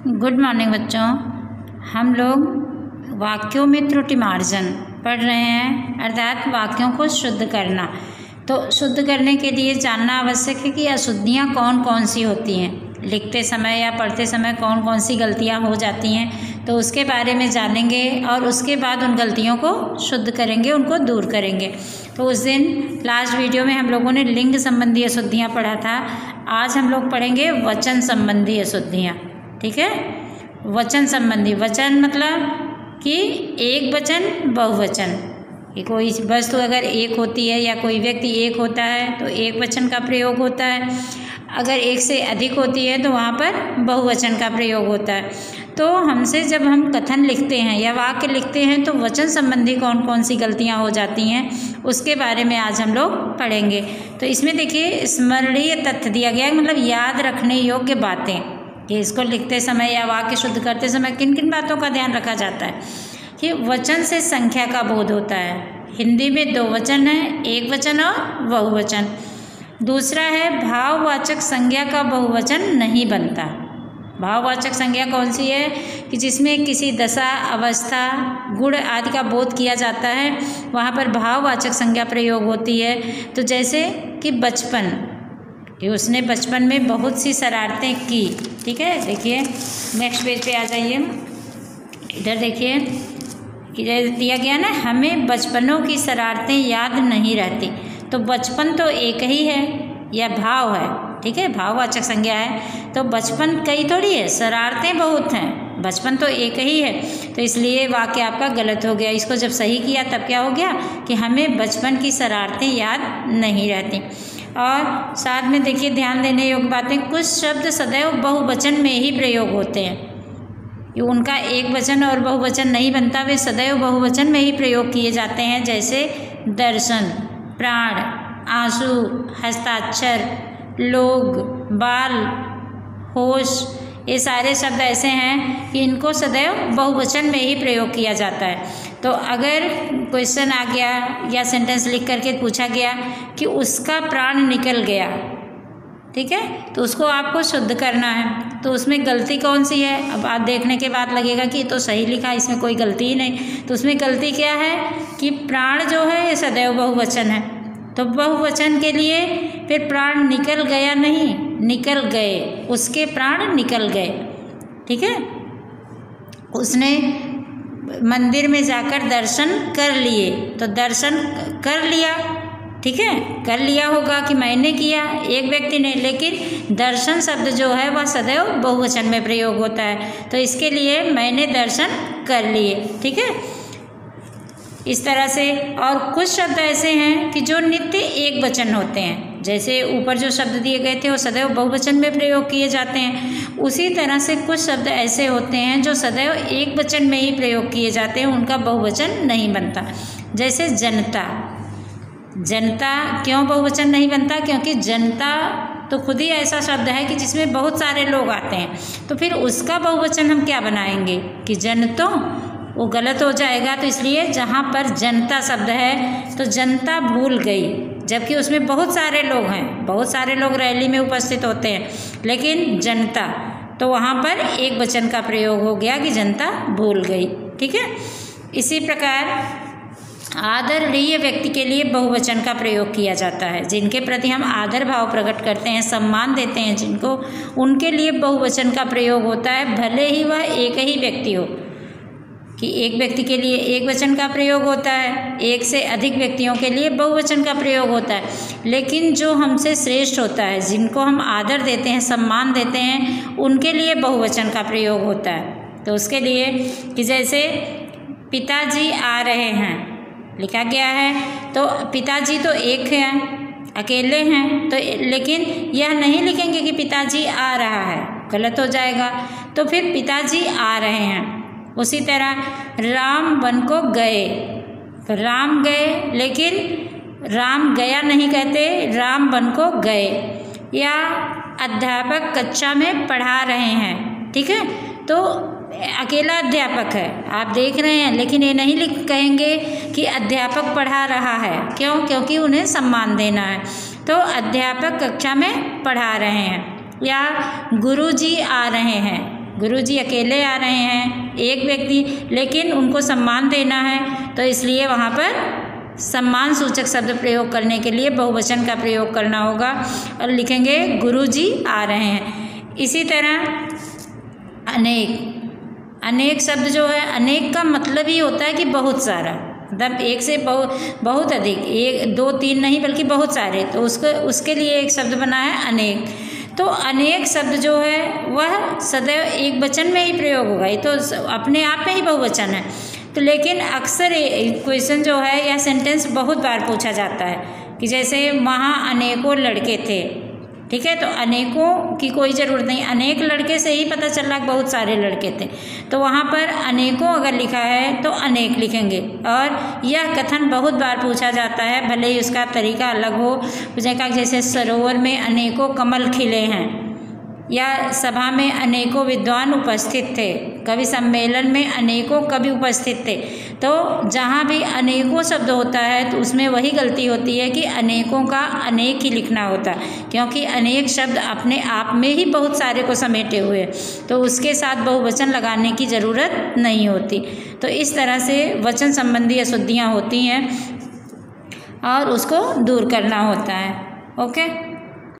Good morning बच्चों। हम लोग वाक्यों में त्रुटि मार्जन पढ़ रहे हैं, अर्थात वाक्यों को शुद्ध करना। तो शुद्ध करने के लिए जानना आवश्यक है कि अशुद्धियाँ कौन कौन सी होती हैं, लिखते समय या पढ़ते समय कौन कौन सी गलतियाँ हो जाती हैं। तो उसके बारे में जानेंगे और उसके बाद उन गलतियों को शुद्ध करेंगे, उनको दूर करेंगे। तो उस दिन लास्ट वीडियो में हम लोगों ने लिंग संबंधी अशुद्धियाँ पढ़ा था। आज हम लोग पढ़ेंगे वचन संबंधी अशुद्धियाँ। ठीक है, वचन संबंधी। वचन मतलब कि एक वचन बहुवचन, कि कोई वस्तु अगर एक होती है या कोई व्यक्ति एक होता है तो एक वचन का प्रयोग होता है। अगर एक से अधिक होती है तो वहाँ पर बहुवचन का प्रयोग होता है। तो हमसे जब हम कथन लिखते हैं या वाक्य लिखते हैं तो वचन संबंधी कौन कौन सी गलतियाँ हो जाती हैं उसके बारे में आज हम लोग पढ़ेंगे। तो इसमें देखिए स्मरणीय तथ्य दिया गया है, मतलब याद रखने योग्य बातें कि इसको लिखते समय या वाक्य शुद्ध करते समय किन किन बातों का ध्यान रखा जाता है। कि वचन से संख्या का बोध होता है। हिंदी में दो वचन है, एक वचन और बहुवचन। दूसरा है भाववाचक संज्ञा का बहुवचन नहीं बनता। भाववाचक संज्ञा कौन सी है कि जिसमें किसी दशा, अवस्था, गुण आदि का बोध किया जाता है, वहाँ पर भाववाचक संज्ञा प्रयोग होती है। तो जैसे कि बचपन, कि उसने बचपन में बहुत सी शरारतें की। ठीक है, देखिए नेक्स्ट पेज पे आ जाइए। इधर देखिए कि दिया गया ना, हमें बचपनों की शरारतें याद नहीं रहती। तो बचपन तो एक ही है, यह भाव है। ठीक है, भाववाचक संज्ञा है। तो बचपन कई थोड़ी है, शरारतें बहुत हैं, बचपन तो एक ही है। तो इसलिए वाक्य आपका गलत हो गया। इसको जब सही किया तब क्या हो गया कि हमें बचपन की शरारतें याद नहीं रहती। और साथ में देखिए ध्यान देने योग्य बातें, कुछ शब्द सदैव बहुवचन में ही प्रयोग होते हैं। उनका एक वचन और बहुवचन नहीं बनता, वे सदैव बहुवचन में ही प्रयोग किए जाते हैं। जैसे दर्शन, प्राण, आंसू, हस्ताक्षर, लोग, बाल, होश, ये सारे शब्द ऐसे हैं कि इनको सदैव बहुवचन में ही प्रयोग किया जाता है। तो अगर क्वेश्चन आ गया या सेंटेंस लिख करके पूछा गया कि उसका प्राण निकल गया, ठीक है, तो उसको आपको शुद्ध करना है। तो उसमें गलती कौन सी है? अब आप देखने के बाद लगेगा कि ये तो सही लिखा, इसमें कोई गलती ही नहीं। तो उसमें गलती क्या है कि प्राण जो है ये सदैव बहुवचन है। तो बहुवचन के लिए फिर प्राण निकल गया नहीं, निकल गए, उसके प्राण निकल गए। ठीक है, उसने मंदिर में जाकर दर्शन कर लिए, तो दर्शन कर लिया। ठीक है, कर लिया होगा कि मैंने किया, एक व्यक्ति ने, लेकिन दर्शन शब्द जो है वह सदैव बहुवचन में प्रयोग होता है। तो इसके लिए मैंने दर्शन कर लिए। ठीक है, इस तरह से। और कुछ शब्द ऐसे हैं कि जो नित्य एक वचन होते हैं। जैसे ऊपर जो शब्द दिए गए थे वो सदैव बहुवचन में प्रयोग किए जाते हैं। उसी तरह से कुछ शब्द ऐसे होते हैं जो सदैव एक वचन में ही प्रयोग किए जाते हैं, उनका बहुवचन नहीं बनता। जैसे जनता। जनता क्यों बहुवचन नहीं बनता? क्योंकि जनता तो खुद ही ऐसा शब्द है कि जिसमें बहुत सारे लोग आते हैं। तो फिर उसका बहुवचन हम क्या बनाएंगे कि जनतों, वो गलत हो जाएगा। तो इसलिए जहाँ पर जनता शब्द है तो जनता भूल गई, जबकि उसमें बहुत सारे लोग हैं, बहुत सारे लोग रैली में उपस्थित होते हैं, लेकिन जनता, तो वहाँ पर एक वचन का प्रयोग हो गया कि जनता भूल गई। ठीक है, इसी प्रकार आदरणीय व्यक्ति के लिए बहुवचन का प्रयोग किया जाता है। जिनके प्रति हम आदर भाव प्रकट करते हैं, सम्मान देते हैं जिनको, उनके लिए बहुवचन का प्रयोग होता है, भले ही वह एक ही व्यक्ति हो। कि एक व्यक्ति के लिए एक वचन का प्रयोग होता है, एक से अधिक व्यक्तियों के लिए बहुवचन का प्रयोग होता है। लेकिन जो हमसे श्रेष्ठ होता है, जिनको हम आदर देते हैं, सम्मान देते हैं, उनके लिए बहुवचन का प्रयोग होता है। तो उसके लिए कि जैसे पिताजी आ रहे हैं लिखा गया है, तो पिताजी तो एक हैं, अकेले हैं, तो लेकिन यह नहीं लिखेंगे कि पिताजी आ रहा है, गलत हो जाएगा। तो फिर पिताजी आ रहे हैं। उसी तरह राम वन को गए, तो राम गए, लेकिन राम गया नहीं कहते, राम वन को गए। या अध्यापक कक्षा में पढ़ा रहे हैं। ठीक है, तो अकेला अध्यापक है, आप देख रहे हैं, लेकिन ये नहीं लिख कहेंगे कि अध्यापक पढ़ा रहा है। क्यों? क्योंकि उन्हें सम्मान देना है। तो अध्यापक कक्षा में पढ़ा रहे हैं। या गुरुजी आ रहे हैं, गुरुजी अकेले आ रहे हैं, एक व्यक्ति, लेकिन उनको सम्मान देना है, तो इसलिए वहाँ पर सम्मान सूचक शब्द प्रयोग करने के लिए बहुवचन का प्रयोग करना होगा और लिखेंगे गुरुजी आ रहे हैं। इसी तरह अनेक शब्द जो है, अनेक का मतलब ही होता है कि बहुत सारा, मतलब एक से बहुत अधिक, एक दो तीन नहीं बल्कि बहुत सारे, तो उसके लिए एक शब्द बना है अनेक। तो अनेक शब्द जो है वह सदैव एक वचन में ही प्रयोग होगा, ये तो अपने आप में ही बहुवचन है। तो लेकिन अक्सर क्वेश्चन जो है या सेंटेंस बहुत बार पूछा जाता है कि जैसे वहाँ अनेकों लड़के थे, ठीक है, तो अनेकों की कोई ज़रूरत नहीं, अनेक लड़के से ही पता चल रहा है बहुत सारे लड़के थे, तो वहाँ पर अनेकों अगर लिखा है तो अनेक लिखेंगे। और यह कथन बहुत बार पूछा जाता है, भले ही उसका तरीका अलग हो, जैसे सरोवर में अनेकों कमल खिले हैं, या सभा में अनेकों विद्वान उपस्थित थे, कवि सम्मेलन में अनेकों कवि उपस्थित थे। तो जहाँ भी अनेकों शब्द होता है तो उसमें वही गलती होती है कि अनेकों का अनेक ही लिखना होता है, क्योंकि अनेक शब्द अपने आप में ही बहुत सारे को समेटे हुए, तो उसके साथ बहुवचन लगाने की ज़रूरत नहीं होती। तो इस तरह से वचन संबंधी अशुद्धियाँ होती हैं और उसको दूर करना होता है। ओके।